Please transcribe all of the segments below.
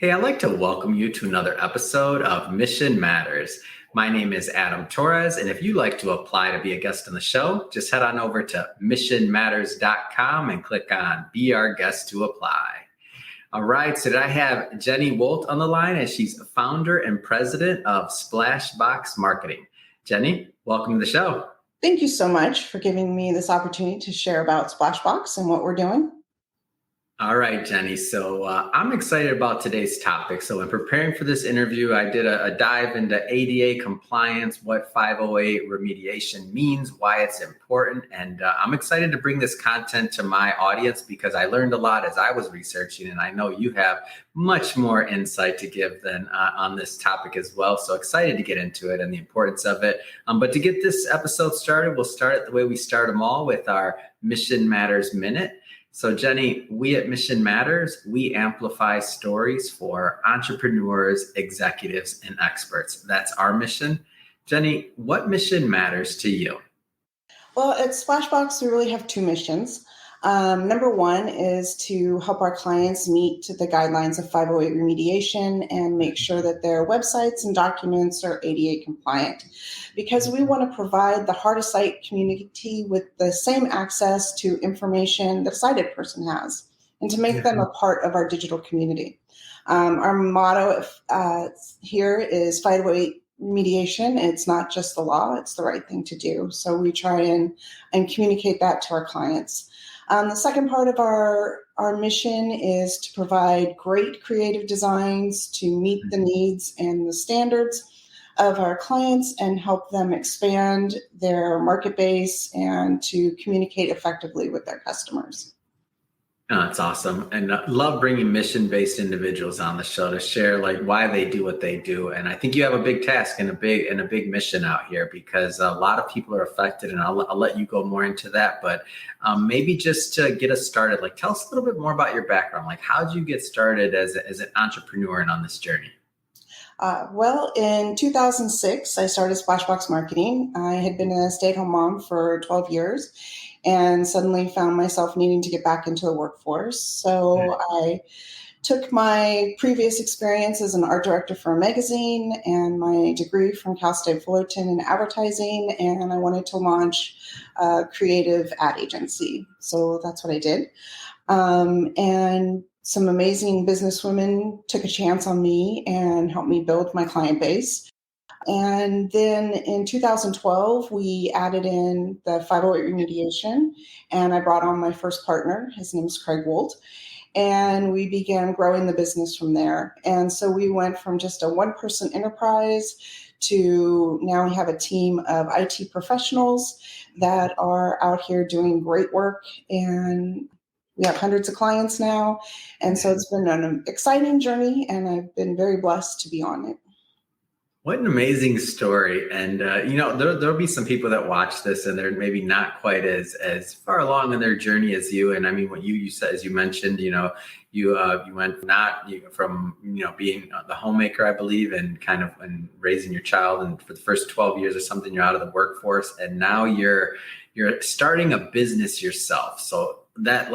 Hey, I'd like to welcome you to another episode of Mission Matters. My name is Adam Torres, and if you'd like to apply to be a guest on the show, just head on over to missionmatters.com and click on Be Our Guest to apply. All right, so today I have Jenny Woldt on the line, as she's founder and president of Splashbox Marketing. Jenny, welcome to the show. Thank you so much for giving me this opportunity to share about Splashbox and what we're doing. All right, Jenny. So I'm excited about today's topic. So in preparing for this interview, I did a dive into ADA compliance, what 508 remediation means, why it's important. And I'm excited to bring this content to my audience because I learned a lot as I was researching, and I know you have much more insight to give than on this topic as well. So excited to get into it and the importance of it. But to get this episode started, we'll start it the way we start them all, with our Mission Matters Minute. So Jenny, we at Mission Matters, we amplify stories for entrepreneurs, executives, and experts. That's our mission. Jenny, what mission matters to you? Well, at Splashbox, we really have two missions. Number one is to help our clients meet the guidelines of 508 remediation and make sure that their websites and documents are ADA compliant, because we want to provide the hardest site community with the same access to information that a sighted person has, and to make them a part of our digital community. Our motto here is 508 remediation. It's not just the law, it's the right thing to do. So we try and communicate that to our clients. The second part of our mission is to provide great creative designs to meet the needs and the standards of our clients and help them expand their market base and to communicate effectively with their customers. Oh, that's awesome. And love bringing mission-based individuals on the show to share like why they do what they do. And I think you have a big task and a big mission out here, because a lot of people are affected, and I'll let you go more into that. But maybe just to get us started, like tell us a little bit more about your background. Like how did you get started as an entrepreneur and on this journey? Well, in 2006, I started Splashbox Marketing. I had been a stay-at-home mom for 12 years and suddenly found myself needing to get back into the workforce. So I took my previous experience as an art director for a magazine and my degree from Cal State Fullerton in advertising, and I wanted to launch a creative ad agency. So that's what I did. And some amazing businesswomen took a chance on me and helped me build my client base. And then in 2012, we added in the 508 remediation, and I brought on my first partner. His name is Craig Woldt, and we began growing the business from there. And so we went from just a one-person enterprise to now we have a team of IT professionals that are out here doing great work, and we have hundreds of clients now. And so it's been an exciting journey, and I've been very blessed to be on it. What an amazing story. And, there'll be some people that watch this and they're maybe not quite as far along in their journey as you. And I mean, what you said, as you mentioned, you went from being the homemaker, I believe, and kind of and raising your child. And for the first 12 years or something, you're out of the workforce. And now you're starting a business yourself. So that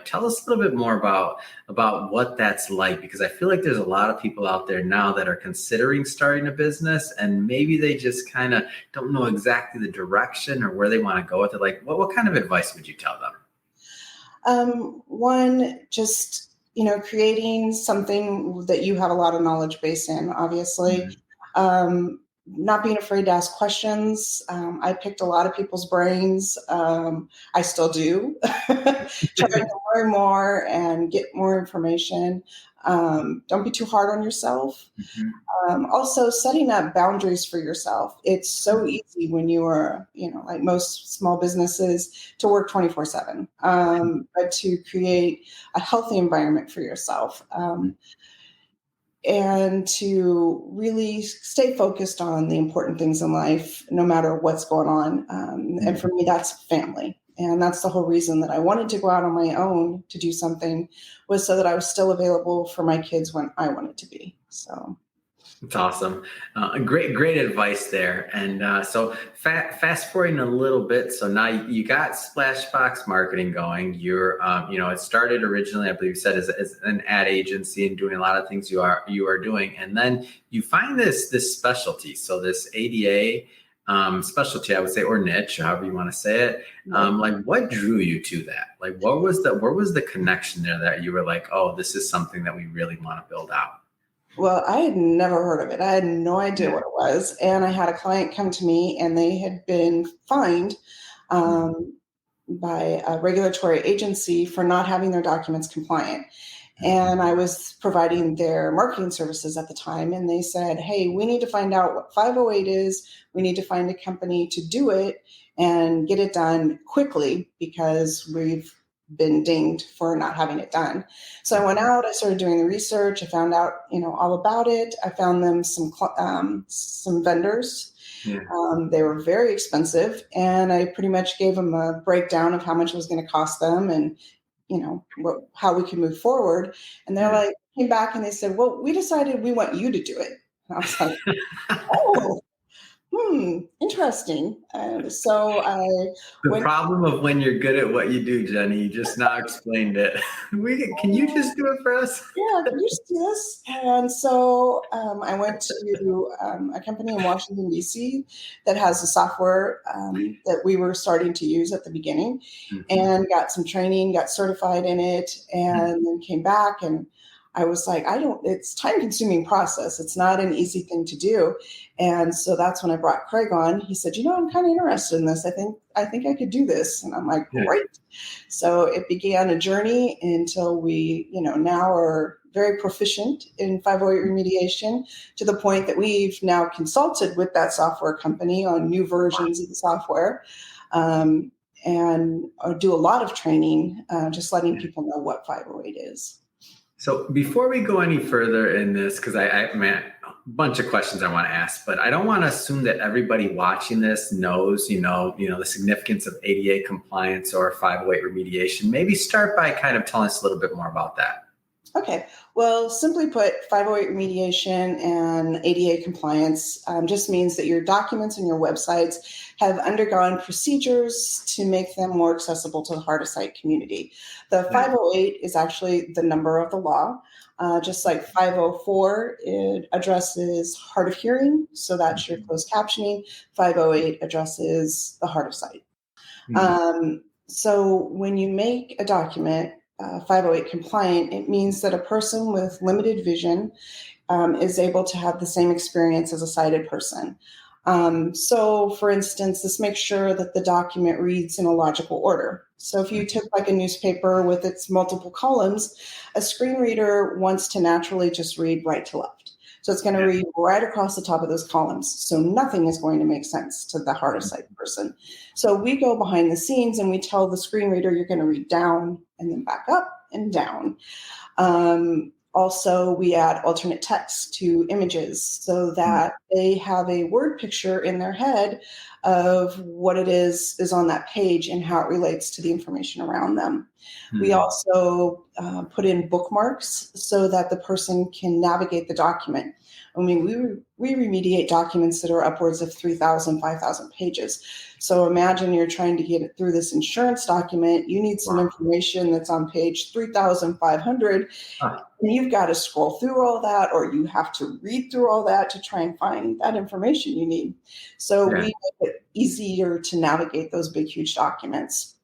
tell us a little bit more about what that's like, because I feel like there's a lot of people out there now that are considering starting a business and maybe they just kind of don't know exactly the direction or where they want to go with it. Like what kind of advice would you tell them? One, just, creating something that you have a lot of knowledge base in, obviously. Not being afraid to ask questions. I picked a lot of people's brains. I still do. Trying to learn more and get more information. Don't be too hard on yourself. Also, setting up boundaries for yourself. It's so easy when you are, like most small businesses, to work 24/7, but to create a healthy environment for yourself. And to really stay focused on the important things in life, no matter what's going on. And for me, that's family. And that's the whole reason that I wanted to go out on my own to do something, was so that I was still available for my kids when I wanted to be. So It's awesome. Great advice there. And so fast forwarding a little bit. So now you got Splashbox marketing going. It started originally, I believe you said, as an ad agency and doing a lot of things you are doing. And then you find this specialty. So this ADA specialty, I would say, or niche, however you want to say it. Like, what drew you to that? Like, where was the connection there that you were like, oh, this is something that we really want to build out? Well, I had never heard of it. I had no idea what it was. And I had a client come to me and they had been fined um, by a regulatory agency for not having their documents compliant. And I was providing their marketing services at the time. And they said, hey, we need to find out what 508 is. We need to find a company to do it and get it done quickly because we've been dinged for not having it done. So I went out, I started doing the research. I found out, all about it. I found them some vendors. Yeah. They were very expensive, and I pretty much gave them a breakdown of how much it was going to cost them, and how we could move forward. And they're like, came back and they said, well, we decided we want you to do it. And I was like, oh. Interesting. So problem of when you're good at what you do, Jenny, you just now explained it. Can you just do it for us? Yeah, can you just do this? And so I went to a company in Washington, D.C. that has a software that we were starting to use at the beginning, and got some training, got certified in it, and then came back, and I was like, it's time-consuming process. It's not an easy thing to do. And so that's when I brought Craig on. He said, I'm kind of interested in this. I think I could do this. And I'm like, great. So it began a journey until we, now are very proficient in 508 remediation, to the point that we've now consulted with that software company on new versions of the software, and do a lot of training, just letting people know what 508 is. So before we go any further in this, because I a bunch of questions I want to ask, but I don't want to assume that everybody watching this knows, the significance of ADA compliance or 508 remediation. Maybe start by kind of telling us a little bit more about that. Okay. Well, simply put, 508 remediation and ADA compliance just means that your documents and your websites have undergone procedures to make them more accessible to the hard to cite community. The 508 is actually the number of the law. Just like 504, it addresses hard of hearing, so that's your closed captioning. 508 addresses the hard of sight. So when you make a document 508 compliant, it means that a person with limited vision is able to have the same experience as a sighted person. So for instance, this makes sure that the document reads in a logical order. So if you took like a newspaper with its multiple columns, a screen reader wants to naturally just read right to left. So it's going to read right across the top of those columns. So nothing is going to make sense to the hard of sight person. So we go behind the scenes and we tell the screen reader, you're going to read down and then back up and down. Also, we add alternate text to images so that they have a word picture in their head of what it is on that page and how it relates to the information around them. We also put in bookmarks so that the person can navigate the document. I mean, we remediate documents that are upwards of 3,000, 5,000 pages. So imagine you're trying to get it through this insurance document. You need some information that's on page 3,500. And you've got to scroll through all that, or you have to read through all that to try and find that information you need. So we make it easier to navigate those big, huge documents.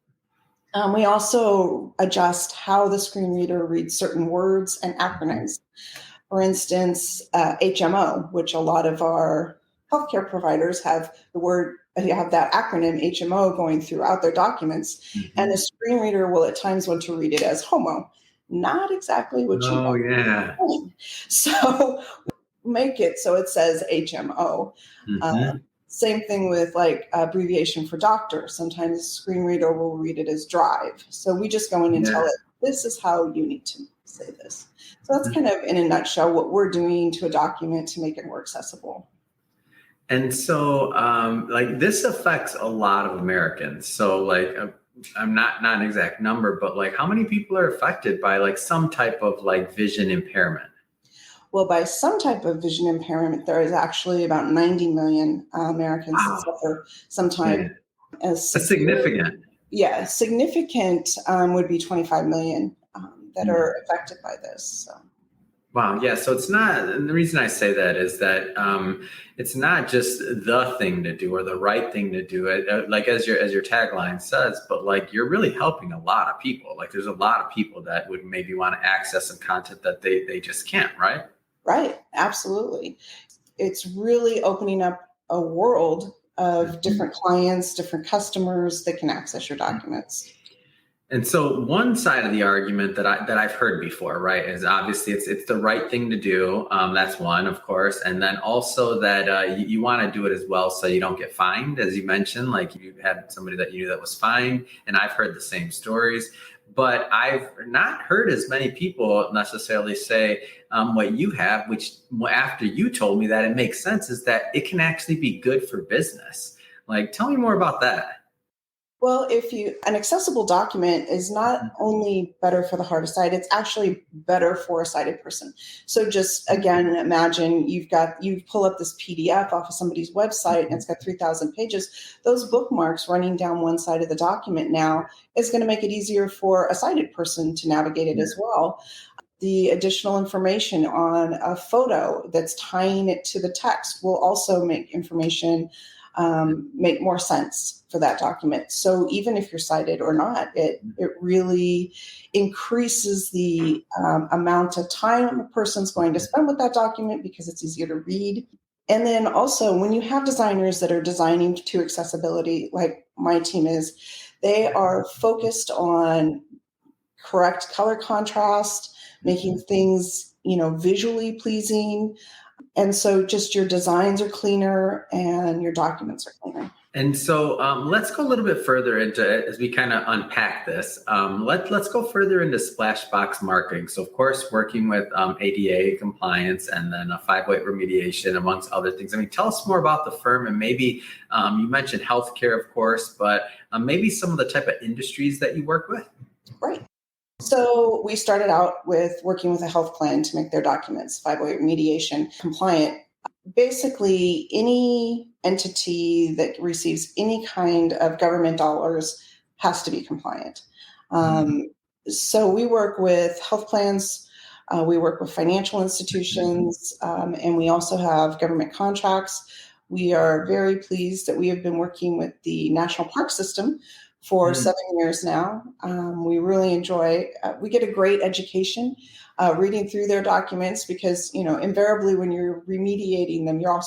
We also adjust how the screen reader reads certain words and acronyms. For instance, HMO, which a lot of our healthcare providers have that acronym HMO going throughout their documents, and the screen reader will at times want to read it as homo. Not exactly what you want. So make it so it says HMO. Same thing with like abbreviation for doctor. Sometimes the screen reader will read it as drive. So we just go in and tell it, this is how you need to say this. So that's kind of in a nutshell what we're doing to a document to make it more accessible. And so like this affects a lot of Americans. So like I'm not an exact number, but like how many people are affected by like some type of like vision impairment? Well, by some type of vision impairment, there is actually about 90 million Americans that Wow, suffer some type man, of that's severe. significant. Yeah, significant would be 25 million that are affected by this. So. Wow. Yeah. So it's not, and the reason I say that is that it's not just the thing to do or the right thing to do. Like as your tagline says, but like you're really helping a lot of people. Like there's a lot of people that would maybe want to access some content that they just can't. Right. Right, absolutely. It's really opening up a world of different clients, different customers that can access your documents. And so one side of the argument that I've heard before, right, is obviously it's the right thing to do. That's one, of course, and then also that you want to do it as well so you don't get fined, as you mentioned. Like you had somebody that you knew that was fined, and I've heard the same stories. But I've not heard as many people necessarily say what you have, which after you told me that it makes sense, is that it can actually be good for business. Like, tell me more about that. Well, an accessible document is not only better for the hard of sight, it's actually better for a sighted person. So just again, imagine you pull up this PDF off of somebody's website and it's got 3,000 pages. Those bookmarks running down one side of the document now is going to make it easier for a sighted person to navigate it as well. The additional information on a photo that's tying it to the text will also make information make more sense for that document. So even if you're sighted or not, it really increases the amount of time a person's going to spend with that document because it's easier to read. And then also when you have designers that are designing to accessibility, like my team is, they are focused on correct color contrast, making things, visually pleasing. And so just your designs are cleaner and your documents are cleaner. And so let's go a little bit further into it as we kind of unpack this. Let's go further into splashbox marketing. So, of course, working with ADA compliance and then a 508 remediation, amongst other things. I mean, tell us more about the firm and maybe you mentioned healthcare, of course, but maybe some of the type of industries that you work with. Right. So we started out with working with a health plan to make their documents 508 remediation compliant. Basically, any entity that receives any kind of government dollars has to be compliant. So we work with health plans, we work with financial institutions, and we also have government contracts. We are very pleased that we have been working with the National Park System for 7 years now. We really enjoy, we get a great education reading through their documents because, invariably when you're remediating them, you're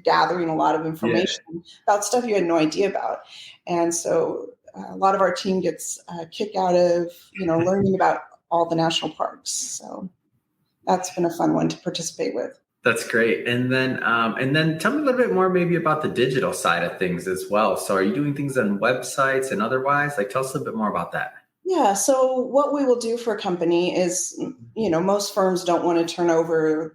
gathering a lot of information about stuff you had no idea about. And so a lot of our team gets a kick out of, learning about all the national parks. So that's been a fun one to participate with. That's great. And then tell me a little bit more maybe about the digital side of things as well. So are you doing things on websites and otherwise? Like tell us a little bit more about that. Yeah. So what we will do for a company is, most firms don't want to turn over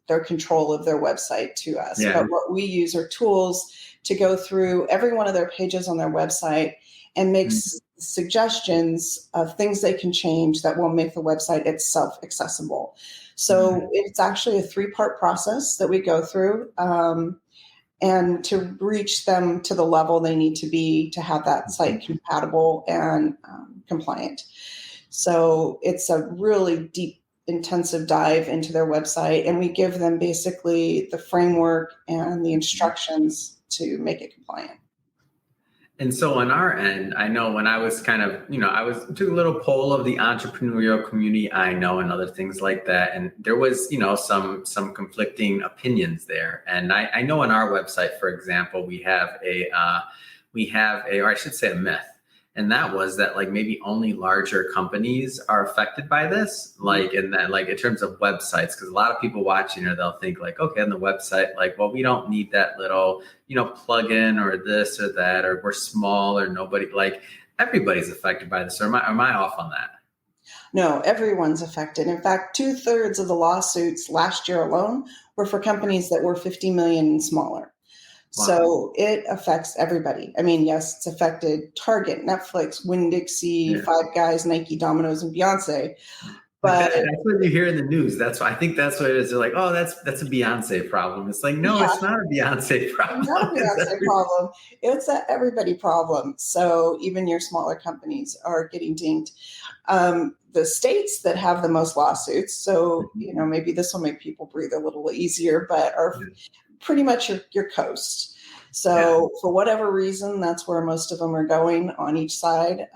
their control of their website to us. Yeah. But what we use are tools to go through every one of their pages on their website and make suggestions of things they can change that will make the website itself accessible. So it's actually a 3-part process that we go through and to reach them to the level they need to be to have that site compatible and compliant. So it's a really deep, intensive dive into their website, and we give them basically the framework and the instructions to make it compliant. And so on our end, I know when I was kind of, took a little poll of the entrepreneurial community I know and other things like that. And there was, some conflicting opinions there. And I know on our website, for example, we have or I should say a myth. And that was that like maybe only larger companies are affected by this, like in that, like in terms of websites, because a lot of people watching her, they'll think like, okay, on the website, like, well, we don't need that little, plug-in or this or that, or we're small or nobody, like everybody's affected by this. Or am I off on that? No, everyone's affected. In fact, 2/3 of the lawsuits last year alone were for companies that were 50 million and smaller. Wow. So it affects everybody. I mean, yes, it's affected Target, Netflix, Winn-Dixie, Five Guys, Nike, Domino's, and Beyonce. Like But that's what you hear in the news. That's why I think that's what it is. They're like, oh, that's a Beyonce problem. It's like, no, yeah, it's not a Beyonce problem. not a It's Beyonce problem. It's a everybody problem. So even your smaller companies are getting dinged. The states that have the most lawsuits, so maybe this will make people breathe a little easier, but are pretty much your coast. So for whatever reason, that's where most of them are going on each side,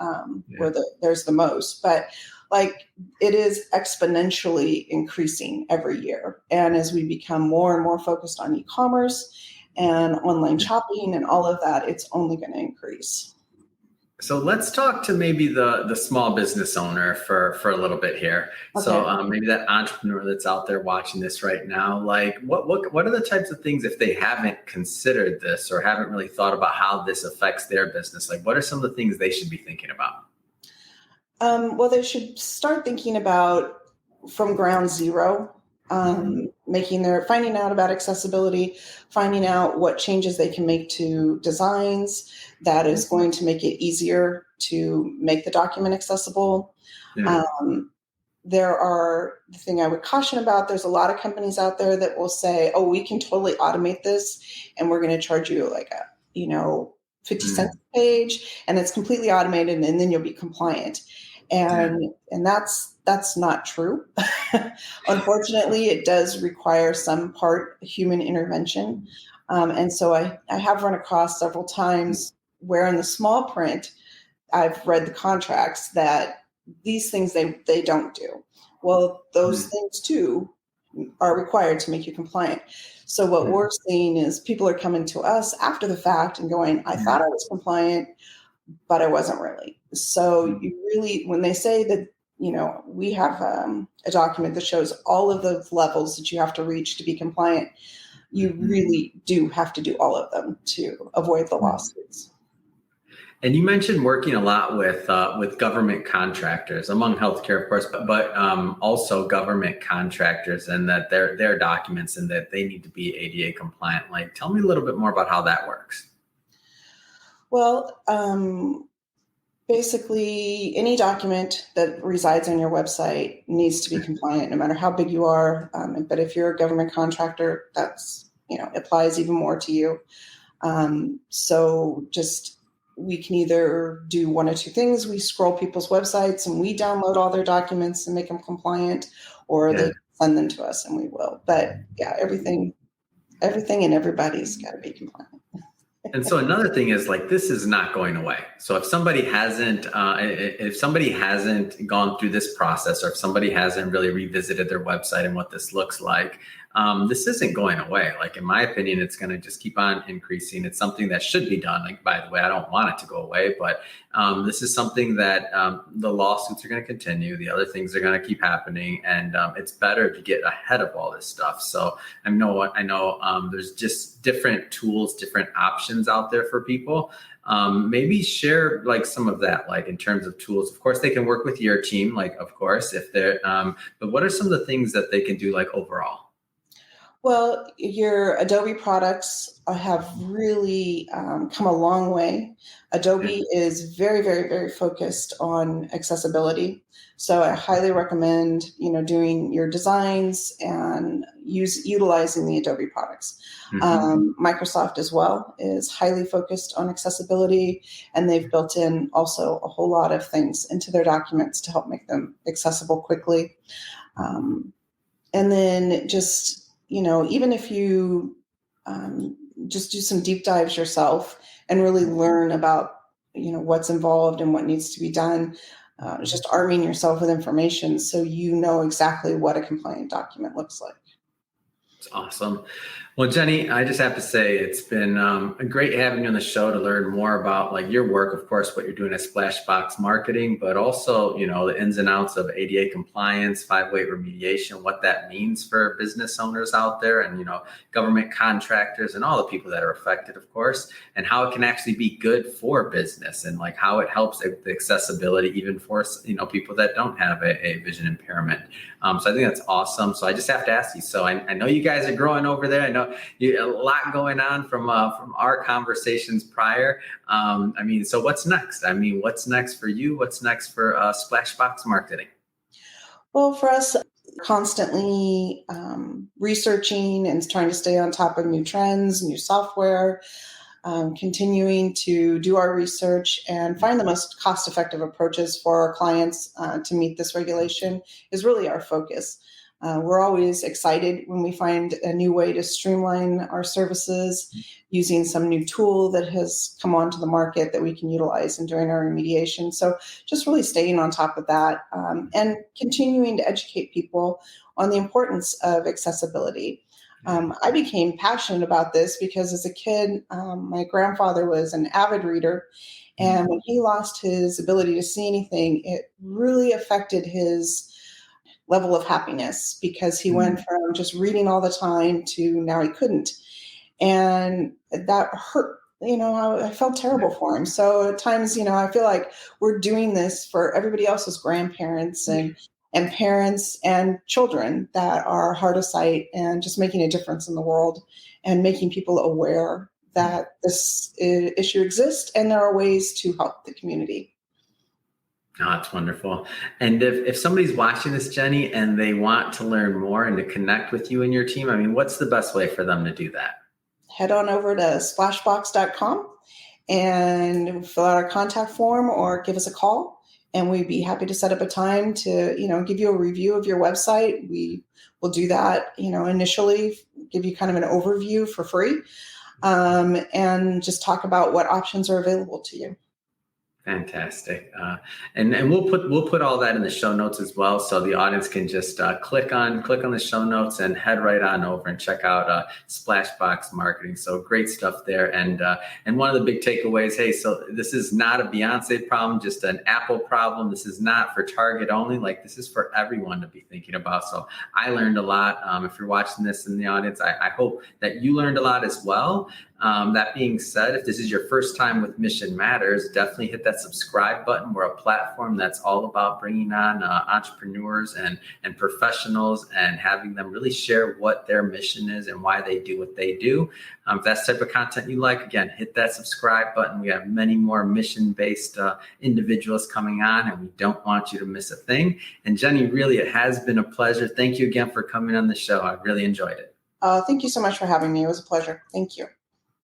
where there's the most. But like it is exponentially increasing every year. And as we become more and more focused on e-commerce and online shopping and all of that, it's only going to increase. So let's talk to maybe the small business owner for a little bit here. Okay. So maybe that entrepreneur that's out there watching this right now, like what are the types of things, if they haven't considered this or haven't really thought about how this affects their business, like what are some of the things they should be thinking about? Well, they should start thinking about from ground zero, finding out about accessibility, finding out what changes they can make to designs that is going to make it easier to make the document accessible. The thing I would caution about, there's a lot of companies out there that will say, oh, we can totally automate this and we're going to charge you like 50 cents a page and it's completely automated and then you'll be compliant. And that's not true. Unfortunately, it does require some part human intervention. And so I have run across several times where in the small print, I've read the contracts that these things they don't do. Well, those things too are required to make you compliant. So what we're seeing is people are coming to us after the fact and going, I thought I was compliant, but I wasn't really. So you really, when they say that, we have a document that shows all of the levels that you have to reach to be compliant, you really do have to do all of them to avoid the lawsuits. And you mentioned working a lot with government contractors, among healthcare, of course, but also government contractors, and that their documents and that they need to be ADA compliant. Like, tell me a little bit more about how that works. Well, basically, any document that resides on your website needs to be compliant, no matter how big you are. But if you're a government contractor, that's applies even more to you. We can either do one or two things. We scroll people's websites and we download all their documents and make them compliant, or they send them to us and we will. But everything and everybody's got to be compliant. And so another thing is, like, this is not going away. So if somebody hasn't gone through this process, or if somebody hasn't really revisited their website and what this looks like, this isn't going away. Like, in my opinion, it's going to just keep on increasing. It's something that should be done. Like, by the way, I don't want it to go away, but this is something that the lawsuits are going to continue. The other things are going to keep happening, and it's better to get ahead of all this stuff. So I know there's just different tools, different options out there for people. Maybe share like some of that, like in terms of tools. Of course, they can work with your team, like, of course, if they're, but what are some of the things that they can do, like, overall? Well, your Adobe products have really come a long way. Adobe is very, very, very focused on accessibility. So I highly recommend, doing your designs and utilizing the Adobe products. Microsoft as well is highly focused on accessibility, and they've built in also a whole lot of things into their documents to help make them accessible quickly. And then just, even if you just do some deep dives yourself and really learn about, what's involved and what needs to be done, just arming yourself with information so you know exactly what a compliant document looks like. It's awesome. Well, Jenny, I just have to say it's been great having you on the show to learn more about, like, your work, of course, what you're doing at Splashbox Marketing, but also, the ins and outs of ADA compliance, 508 remediation, what that means for business owners out there, and, government contractors and all the people that are affected, of course, and how it can actually be good for business, and like how it helps the accessibility even for, people that don't have a vision impairment. So I think that's awesome. So I just have to ask you, so I know you guys are growing over there. I know a lot going on from our conversations prior. So what's next? What's next for you? What's next for Splashbox Marketing? Well, for us, constantly researching and trying to stay on top of new trends, new software, continuing to do our research and find the most cost-effective approaches for our clients to meet this regulation is really our focus. We're always excited when we find a new way to streamline our services using some new tool that has come onto the market that we can utilize in doing our remediation. So just really staying on top of that and continuing to educate people on the importance of accessibility. I became passionate about this because as a kid, my grandfather was an avid reader. And when he lost his ability to see anything, it really affected his level of happiness because he went from just reading all the time to now he couldn't. And that hurt. I felt terrible for him. So at times, I feel like we're doing this for everybody else's grandparents and parents and children that are hard of sight and just making a difference in the world and making people aware that this issue exists and there are ways to help the community. Oh, that's wonderful. And if somebody's watching this, Jenny, and they want to learn more and to connect with you and your team, I mean, what's the best way for them to do that? Head on over to splashbox.com and fill out our contact form or give us a call. And we'd be happy to set up a time to, give you a review of your website. We will do that, initially give you kind of an overview for free and just talk about what options are available to you. Fantastic. And we'll put all that in the show notes as well. So the audience can just click on the show notes and head right on over and check out Splashbox Marketing. So great stuff there. And one of the big takeaways, hey, so this is not a Beyonce problem, just an Apple problem. This is not for Target only. Like this is for everyone to be thinking about. So I learned a lot. If you're watching this in the audience, I hope that you learned a lot as well. That being said, if this is your first time with Mission Matters, definitely hit that subscribe button. We're a platform that's all about bringing on entrepreneurs and professionals and having them really share what their mission is and why they do what they do. If that's the type of content you like, again, hit that subscribe button. We have many more mission-based individuals coming on, and we don't want you to miss a thing. And Jenny, really, it has been a pleasure. Thank you again for coming on the show. I really enjoyed it. Thank you so much for having me. It was a pleasure. Thank you.